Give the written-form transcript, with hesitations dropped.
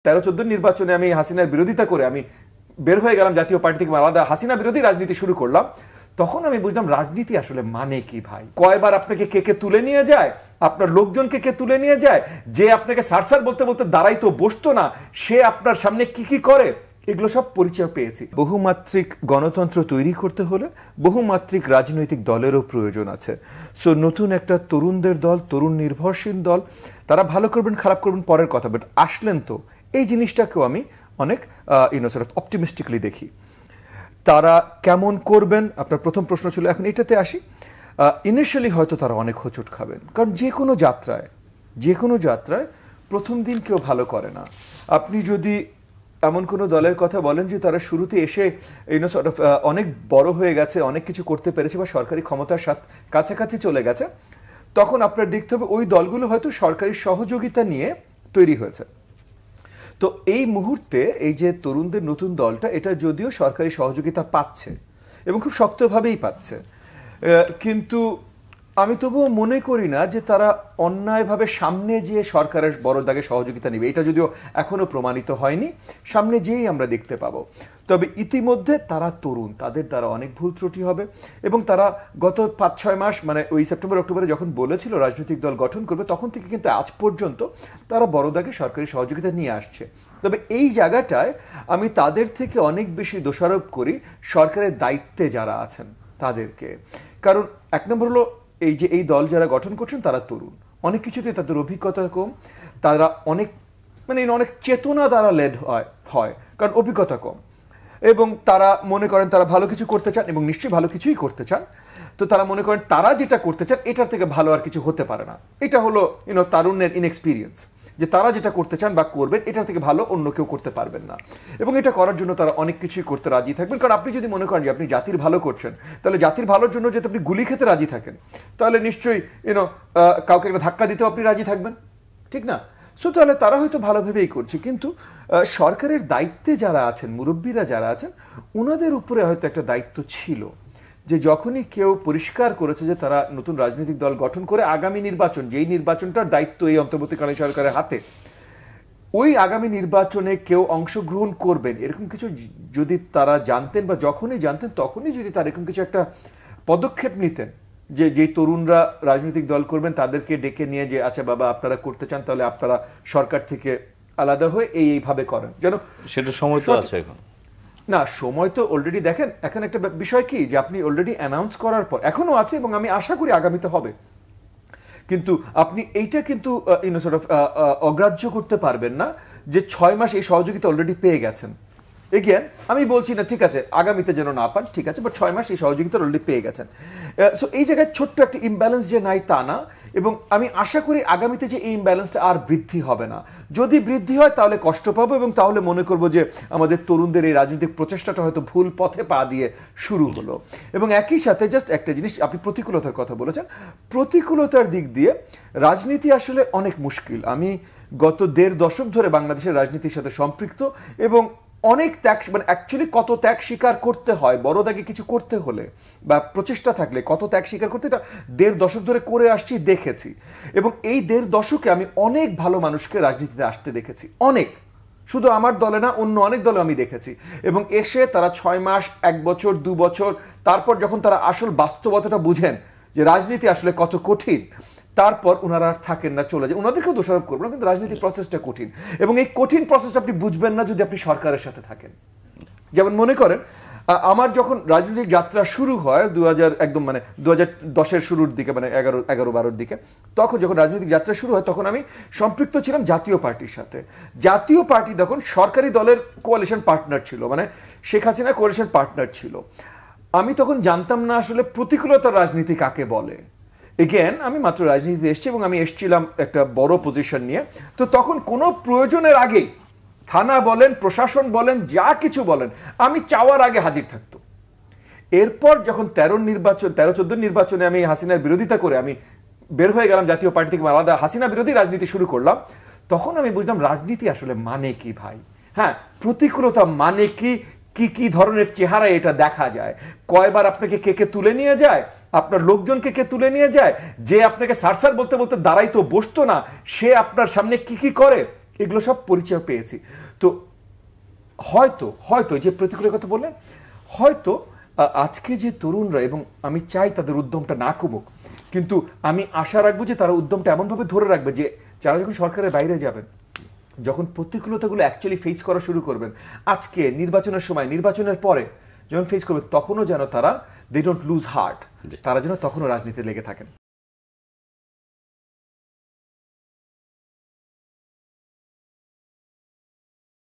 13-14 নির্বাচনে আমি হাসিনার বিরোধিতা করে আমি বের হয়ে গেলাম জাতীয় পার্টি থেকে, আলাদা হাসিনা বিরোধী রাজনীতি শুরু করলাম, তখন আমি বুঝলাম রাজনীতি আসলে মানে কি ভাই। কয়বার আপনাকে কে তুলে নিয়ে যায়, আপনার লোকজনকে কে তুলে নিয়ে যায়, যে আপনাকে সারসার বলতে বলতে দাঁড়াইতো বসতো না, সে আপনার সামনে কি করে, এগুলো সব পরিচয় পেয়েছি। বহুমাত্রিক গণতন্ত্র তৈরি করতে হলে বহুমাত্রিক রাজনৈতিক দলেরও প্রয়োজন আছে। সো নতুন একটা তরুণদের দল, তরুণ নির্ভরশীল দল, তারা ভালো করবেন খারাপ করবেন পরের কথা, বাট আসলেন তো, এই জিনিসটাকেও আমি অনেক অপটিমিস্টিকলি দেখি। তারা কেমন করবেন আপনার প্রথম প্রশ্ন ছিল, এখন এটাতে আসি। ইনিশিয়ালি হয়তো তারা অনেক হোঁচট খাবেন, কারণ যে কোনো যাত্রায় প্রথম দিন কেউ ভালো করে না। আপনি যদি এমন কোনো দলের কথা বলেন যে তারা শুরুতে এসে অনেক বড় হয়ে গেছে, অনেক কিছু করতে পেরেছে বা সরকারি ক্ষমতার সাথে কাছাকাছি চলে গেছে, তখন আপনার দেখতে হবে ওই দলগুলো হয়তো সরকারি সহযোগিতা নিয়ে তৈরি হয়েছে। তো এই মুহূর্তে এই যে তরুণদের নতুন দলটা, এটা যদিও সরকারি সহযোগিতা পাচ্ছে এবং খুব শক্তভাবেই পাচ্ছে, কিন্তু আমি তবুও মনে করি না যে তারা অন্যায়ভাবে সামনে যেয়ে সরকারের বড় দাগে সহযোগিতা নেবে। এটা যদিও এখনো প্রমাণিত হয়নি, সামনে যেয়েই আমরা দেখতে পাবো। তবে ইতিমধ্যে তারা তরুণ, তাদের দ্বারা অনেক ভুল ত্রুটি হবে, এবং তারা গত 5-6 মাস, মানে ওই সেপ্টেম্বর অক্টোবরে যখন বলেছিল রাজনৈতিক দল গঠন করবে, তখন থেকে কিন্তু আজ পর্যন্ত তারা বড় দাগে সরকারি সহযোগিতা নিয়ে আসছে। তবে এই জায়গাটায় আমি তাদের থেকে অনেক বেশি দোষারোপ করি সরকারের দায়িত্বে যারা আছেন তাদেরকে। কারণ এক নম্বর হলো, এই দল যারা গঠন করছেন তারা তরুণ, অনেক কিছুতে তাদের অভিজ্ঞতা কম, তারা অনেক চেতনা দ্বারা লেড হয় কারণ অভিজ্ঞতা কম, এবং তারা মনে করেন তারা ভালো কিছু করতে চান, এবং নিশ্চয়ই ভালো কিছুই করতে চান। তো তারা মনে করেন তারা যেটা করতে চান এটার থেকে ভালো আর কিছু হতে পারে না। এটা হলো তারুণ্যের ইনএক্সপিরিয়েন্স, যে তারা যেটা করতে চান বা করবেন এটার থেকে ভালো অন্য কেউ করতে পারবেন না, এবং এটা করার জন্য তারা অনেক কিছুই করতে রাজি থাকবেন। কারণ আপনি যদি মনে করেন যে আপনি জাতির ভালো করছেন, তাহলে জাতির ভালোর জন্য যদি আপনি গুলি খেতে রাজি থাকেন, তাহলে নিশ্চয়ই কাউকে একটা ধাক্কা দিতেও আপনি রাজি থাকবেন, ঠিক না? সো তাহলে তারা হয়তো ভালো ভেবেই করছে, কিন্তু সরকারের দায়িত্বে যারা আছেন, মুরব্বীরা যারা আছেন, ওনাদের উপরে হয়তো একটা দায়িত্ব ছিল যে যখনই কেউ পরিষ্কার করেছে যে তারা নতুন রাজনৈতিক দল গঠন করে আগামী নির্বাচন, যেই নির্বাচনটার দায়িত্ব এই অন্তর্বর্তীকালীন সরকারের হাতে, ওই আগামী নির্বাচনে কেউ অংশগ্রহণ করবেন এরকম কিছু যদি তারা জানতেন, বা যখনই জানতেন তখনই যদি তারা এরকম কিছু একটা পদক্ষেপ নিতেন, যে যেই তরুণরা রাজনৈতিক দল করবেন তাদেরকে ডেকে নিয়ে, যে আচ্ছা বাবা আপনারা করতে চান, তাহলে আপনারা সরকার থেকে আলাদা হয়ে এইভাবে করেন, যেন সেটা সময় তো আছে এখন না, সময় তো অলরেডি দেখেন। এখন একটা বিষয় কি, যে আপনি অলরেডি অ্যানাউন্স করার পর এখনো আছে, এবং আমি আশা করি আগামীতে হবে, কিন্তু আপনি এইটা কিন্তু অগ্রাহ্য করতে পারবেন না যে 6 মাস এই সহযোগিতা অলরেডি পেয়ে গেছেন। এগেন আমি বলছি না ঠিক আছে আগামীতে যেন না পান, ঠিক আছে, বাট 6 মাস এই সহযোগিতা অলরেডি পেয়ে গেছেন। সো এই জায়গায় ছোট্ট একটা ইমব্যালেন্স যে নাই তা না, এবং আমি আশা করি আগামীতে যে এই ইমব্যালেন্সটা আর বৃদ্ধি হবে না। যদি বৃদ্ধি হয় তাহলে কষ্ট পাবো, এবং তাহলে মনে করবো যে আমাদের তরুণদের এই রাজনৈতিক প্রচেষ্টাটা হয়তো ভুল পথে পা দিয়ে শুরু হলো। এবং একই সাথে জাস্ট একটা জিনিস, আপনি প্রতিকূলতার কথা বলেছেন, প্রতিকূলতার দিক দিয়ে রাজনীতি আসলে অনেক মুশকিল। আমি গত 1.5 দশক ধরে বাংলাদেশের রাজনীতির সাথে সম্পৃক্ত, এবং অনেক ত্যাগ, অ্যাকচুয়ালি কত ত্যাগ স্বীকার করতে হয় বড় দাগে কিছু করতে হলে, বা প্রচেষ্টা থাকলে কত ত্যাগ স্বীকার করতে, এটা 1.5 দশক ধরে করে আসছি, দেখেছি। এবং এই 1.5 দশকে আমি অনেক ভালো মানুষকে রাজনীতিতে আসতে দেখেছি, অনেক, শুধু আমার দলে না অন্য অনেক দলে আমি দেখেছি। এবং এসে তারা 6 মাস, 1 বছর, 2 বছর, তারপর যখন তারা আসল বাস্তবতাটা বুঝেন যে রাজনীতি আসলে কত কঠিন, তারপর ওনারা আর থাকেন না, চলে যায়। ওনাদেরকেও দোষারোপ করবো না, কিন্তু রাজনীতির প্রসেসটা কঠিন, এবং এই কঠিন প্রসেসটা আপনি বুঝবেন না যদি আপনি সরকারের সাথে থাকেন। যেমন মনে করেন আমার যখন রাজনৈতিক যাত্রা শুরু হয় 2010-এর শুরুর দিকে, মানে 11-12-র দিকে, তখন যখন রাজনৈতিক যাত্রা শুরু হয় তখন আমি সম্পৃক্ত ছিলাম জাতীয় পার্টির সাথে। জাতীয় পার্টি তখন সরকারি দলের কোয়ালিশন পার্টনার ছিল, মানে শেখ হাসিনা কোয়ালিশন পার্টনার ছিল। আমি তখন জানতাম না আসলে প্রতিকূলতার রাজনীতি কাকে বলে। এগেন আমি মাত্র রাজনীতিতে এসেছি, এবং আমি এসেছিলাম একটা বড় পজিশন নিয়ে। তো তখন কোনো প্রয়োজনের আগেই থানা বলেন, প্রশাসন বলেন, যা কিছু বলেন, আমি চাওয়ার আগে হাজির থাকতো। এরপর যখন 13-14 নির্বাচনে আমি হাসিনার বিরোধিতা করে আমি বের হয়ে গেলাম জাতীয় পার্টি থেকে, আলাদা হাসিনা বিরোধী রাজনীতি শুরু করলাম, তখন আমি বুঝলাম রাজনীতি আসলে মানে কি ভাই। হ্যাঁ, প্রতিকূলতা মানে কি, কি ধরনের চেহারা এটা দেখা যায়, কয়বার আপনাকে কে তুলে নিয়ে যায়, আপনার লোকজনকে কে তুলে নিয়ে যায়, যে আপনাকে সারসার বলতে বলতে দাঁড়াইতো বসতো না, সে আপনার সামনে কি করে, এগুলো সব পরিচয় পেয়েছি। তো হয়তো হয়তো যে প্রতিকূলের কথা বললেন, হয়তো আজকে যে তরুণরা, এবং আমি চাই তাদের উদ্যমটা না কমুক, কিন্তু আমি আশা রাখবো যে তারা উদ্যমটা এমনভাবে ধরে রাখবে যে যারা যখন সরকারের বাইরে যাবেন, যখন প্রতিকূলতাগুলো অ্যাকচুয়ালি ফেস করা শুরু করবেন, আজকে নির্বাচনের সময়, নির্বাচনের পরে যখন ফেস করবেন, তখনও যেন তারা দে ডোন্ট লুজ হার্ট, তারা যেন তখনও রাজনীতিতে লেগে থাকেন।